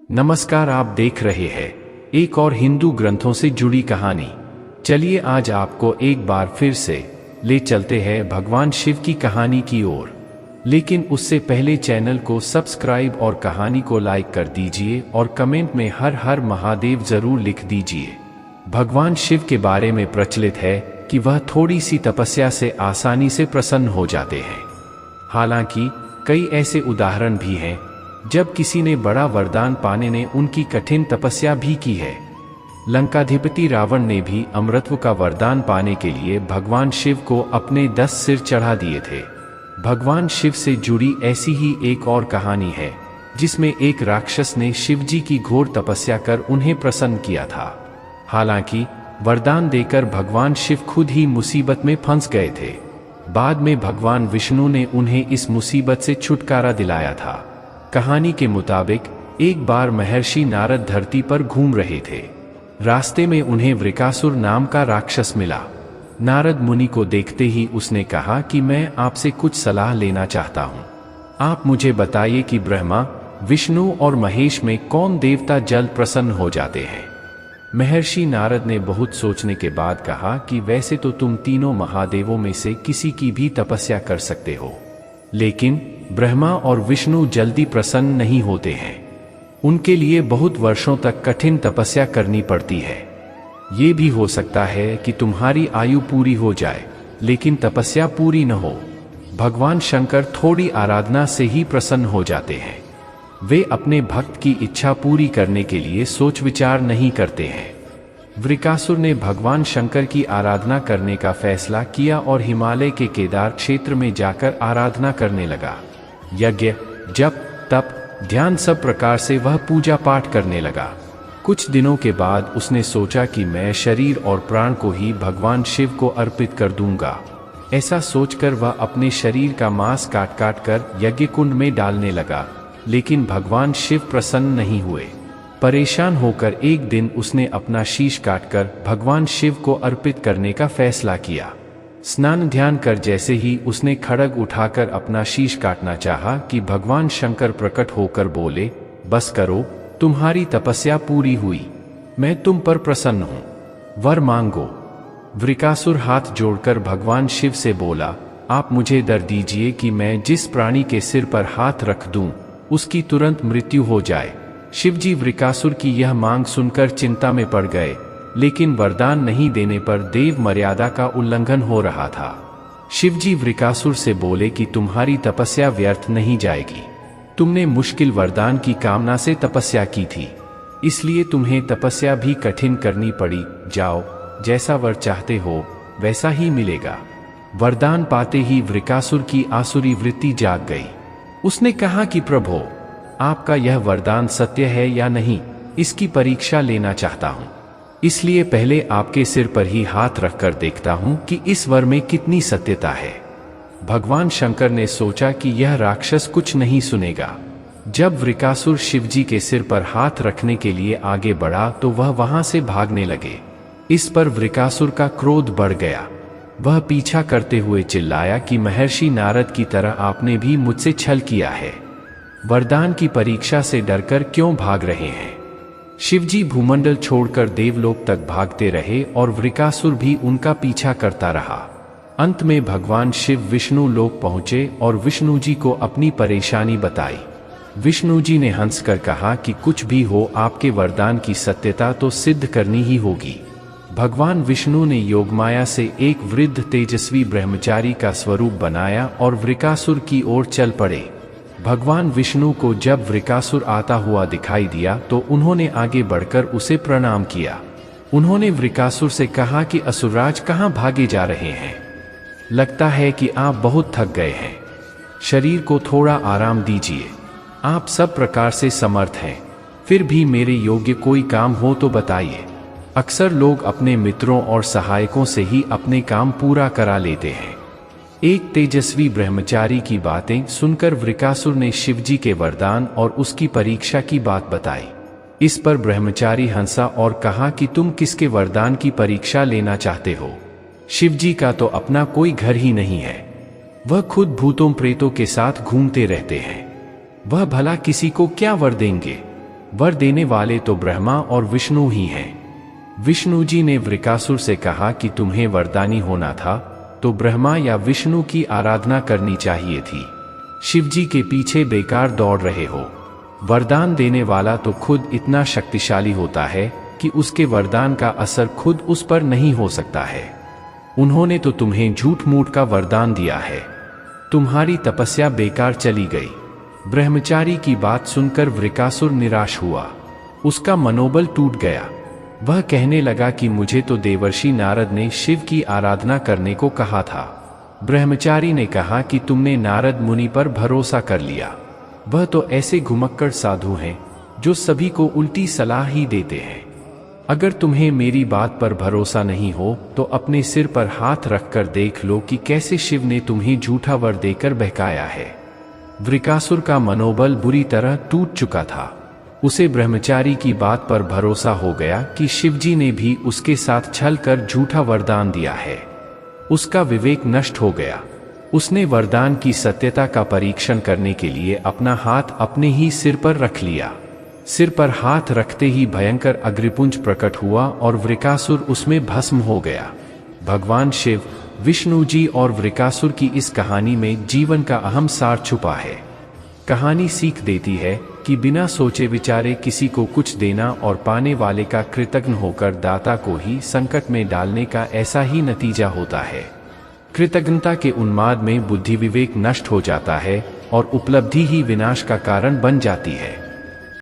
नमस्कार, आप देख रहे हैं एक और हिंदू ग्रंथों से जुड़ी कहानी। चलिए आज आपको एक बार फिर से ले चलते हैं भगवान शिव की कहानी की ओर। लेकिन उससे पहले चैनल को सब्सक्राइब और कहानी को लाइक कर दीजिए और कमेंट में हर हर महादेव जरूर लिख दीजिए। भगवान शिव के बारे में प्रचलित है कि वह थोड़ी सी तपस्या से आसानी से प्रसन्न हो जाते हैं। हालांकि कई ऐसे उदाहरण भी हैं जब किसी ने बड़ा वरदान पाने ने उनकी कठिन तपस्या भी की है। लंकाधिपति रावण ने भी अमरत्व का वरदान पाने के लिए भगवान शिव को अपने 10 सिर चढ़ा दिए थे। भगवान शिव से जुड़ी ऐसी ही एक और कहानी है जिसमें एक राक्षस ने शिवजी की घोर तपस्या कर उन्हें प्रसन्न किया था। हालांकि वरदान देकर भगवान शिव खुद ही मुसीबत में फंस गए थे। बाद में भगवान विष्णु ने उन्हें इस मुसीबत से छुटकारा दिलाया था। कहानी के मुताबिक एक बार महर्षि नारद धरती पर घूम रहे थे। रास्ते में उन्हें वृकासुर नाम का राक्षस मिला। नारद मुनि को देखते ही उसने कहा कि मैं आपसे कुछ सलाह लेना चाहता हूँ। आप मुझे बताइए कि ब्रह्मा, विष्णु और महेश में कौन देवता जल्द प्रसन्न हो जाते हैं। महर्षि नारद ने बहुत सोचने के बाद कहा कि वैसे तो तुम तीनों महादेवों में से किसी की भी तपस्या कर सकते हो, लेकिन ब्रह्मा और विष्णु जल्दी प्रसन्न नहीं होते हैं। उनके लिए बहुत वर्षों तक कठिन तपस्या करनी पड़ती है। ये भी हो सकता है कि तुम्हारी आयु पूरी हो जाए लेकिन तपस्या पूरी न हो। भगवान शंकर थोड़ी आराधना से ही प्रसन्न हो जाते हैं। वे अपने भक्त की इच्छा पूरी करने के लिए सोच विचार नहीं करते हैं। वृकासुर ने भगवान शंकर की आराधना करने का फैसला किया और हिमालय के केदार क्षेत्र में जाकर आराधना करने लगा। यज्ञ, जप, तप, ध्यान सब प्रकार से वह पूजा पाठ करने लगा। कुछ दिनों के बाद उसने सोचा कि मैं शरीर और प्राण को ही भगवान शिव को अर्पित कर दूंगा। ऐसा सोचकर वह अपने शरीर का मांस काट काट कर यज्ञ कुंड में डालने लगा, लेकिन भगवान शिव प्रसन्न नहीं हुए। परेशान होकर एक दिन उसने अपना शीश काटकर भगवान शिव को अर्पित करने का फैसला किया। स्नान ध्यान कर जैसे ही उसने खड्ग उठाकर अपना शीश काटना चाहा कि भगवान शंकर प्रकट होकर बोले, बस करो, तुम्हारी तपस्या पूरी हुई, मैं तुम पर प्रसन्न हूँ, वर मांगो। वृकासुर हाथ जोड़कर भगवान शिव से बोला, आप मुझे वर दीजिए कि मैं जिस प्राणी के सिर पर हाथ रख दूं उसकी तुरंत मृत्यु हो जाए। शिवजी वृकासुर की यह मांग सुनकर चिंता में पड़ गए, लेकिन वरदान नहीं देने पर देव मर्यादा का उल्लंघन हो रहा था। शिवजी वृकासुर से बोले कि तुम्हारी तपस्या व्यर्थ नहीं जाएगी। तुमने मुश्किल वरदान की कामना से तपस्या की थी, इसलिए तुम्हें तपस्या भी कठिन करनी पड़ी। जाओ, जैसा वर चाहते हो वैसा ही मिलेगा। वरदान पाते ही वृकासुर की आसुरी वृत्ति जाग गई। उसने कहा कि प्रभो, आपका यह वरदान सत्य है या नहीं, इसकी परीक्षा लेना चाहता हूँ। इसलिए पहले आपके सिर पर ही हाथ रखकर देखता हूँ कि इस वर में कितनी सत्यता है। भगवान शंकर ने सोचा कि यह राक्षस कुछ नहीं सुनेगा। जब वृकासुर शिवजी के सिर पर हाथ रखने के लिए आगे बढ़ा तो वह वहां से भागने लगे। इस पर वृकासुर का क्रोध बढ़ गया। वह पीछा करते हुए चिल्लाया कि महर्षि नारद की तरह आपने भी मुझसे छल किया है। वरदान की परीक्षा से डरकर क्यों भाग रहे हैं। शिवजी भूमंडल छोड़कर देवलोक तक भागते रहे और वृकासुर भी उनका पीछा करता रहा। अंत में भगवान शिव विष्णु लोक पहुंचे और विष्णु जी को अपनी परेशानी बताई। विष्णु जी ने हंसकर कहा कि कुछ भी हो, आपके वरदान की सत्यता तो सिद्ध करनी ही होगी। भगवान विष्णु ने योगमाया से एक वृद्ध तेजस्वी ब्रह्मचारी का स्वरूप बनाया और वृकासुर की ओर चल पड़े। भगवान विष्णु को जब वृकासुर आता हुआ दिखाई दिया तो उन्होंने आगे बढ़कर उसे प्रणाम किया। उन्होंने वृकासुर से कहा कि असुरराज कहाँ भागे जा रहे हैं। लगता है कि आप बहुत थक गए हैं, शरीर को थोड़ा आराम दीजिए। आप सब प्रकार से समर्थ हैं, फिर भी मेरे योग्य कोई काम हो तो बताइए। अक्सर लोग अपने मित्रों और सहायकों से ही अपने काम पूरा करा लेते हैं। एक तेजस्वी ब्रह्मचारी की बातें सुनकर वृकासुर ने शिवजी के वरदान और उसकी परीक्षा की बात बताई। इस पर ब्रह्मचारी हंसा और कहा कि तुम किसके वरदान की परीक्षा लेना चाहते हो। शिवजी का तो अपना कोई घर ही नहीं है, वह खुद भूतों प्रेतों के साथ घूमते रहते हैं, वह भला किसी को क्या वर देंगे। वर देने वाले तो ब्रह्मा और विष्णु ही हैं। विष्णु जी ने वृकासुर से कहा कि तुम्हें वरदानी होना था तो ब्रह्मा या विष्णु की आराधना करनी चाहिए थी। शिव जी के पीछे बेकार दौड़ रहे हो। वरदान देने वाला तो खुद इतना शक्तिशाली होता है कि उसके वरदान का असर खुद उस पर नहीं हो सकता है। उन्होंने तो तुम्हें झूठ मूठ का वरदान दिया है। तुम्हारी तपस्या बेकार चली गई। ब्रह्मचारी की बात सुनकर वृकासुर निराश हुआ। उसका मनोबल टूट गया। वह कहने लगा कि मुझे तो देवर्षि नारद ने शिव की आराधना करने को कहा था। ब्रह्मचारी ने कहा कि तुमने नारद मुनि पर भरोसा कर लिया। वह तो ऐसे घुमक्कड़ साधु हैं जो सभी को उल्टी सलाह ही देते हैं। अगर तुम्हें मेरी बात पर भरोसा नहीं हो तो अपने सिर पर हाथ रखकर देख लो कि कैसे शिव ने तुम्हें झूठा वर देकर बहकाया है। वृकासुर का मनोबल बुरी तरह टूट चुका था। उसे ब्रह्मचारी की बात पर भरोसा हो गया कि शिवजी ने भी उसके साथ छल कर झूठा वरदान दिया है। उसका विवेक नष्ट हो गया। उसने वरदान की सत्यता का परीक्षण करने के लिए अपना हाथ अपने ही सिर पर रख लिया। सिर पर हाथ रखते ही भयंकर अग्निपुंज प्रकट हुआ और वृकासुर उसमें भस्म हो गया। भगवान शिव, विष्णु जी और वृकासुर की इस कहानी में जीवन का अहम सार छुपा है। कहानी सीख देती है कि बिना सोचे विचारे किसी को कुछ देना और पाने वाले का कृतज्ञ होकर दाता को ही संकट में डालने का ऐसा ही नतीजा होता है। कृतज्ञता के उन्माद में बुद्धि विवेक नष्ट हो जाता है और उपलब्धि ही विनाश का कारण बन जाती है।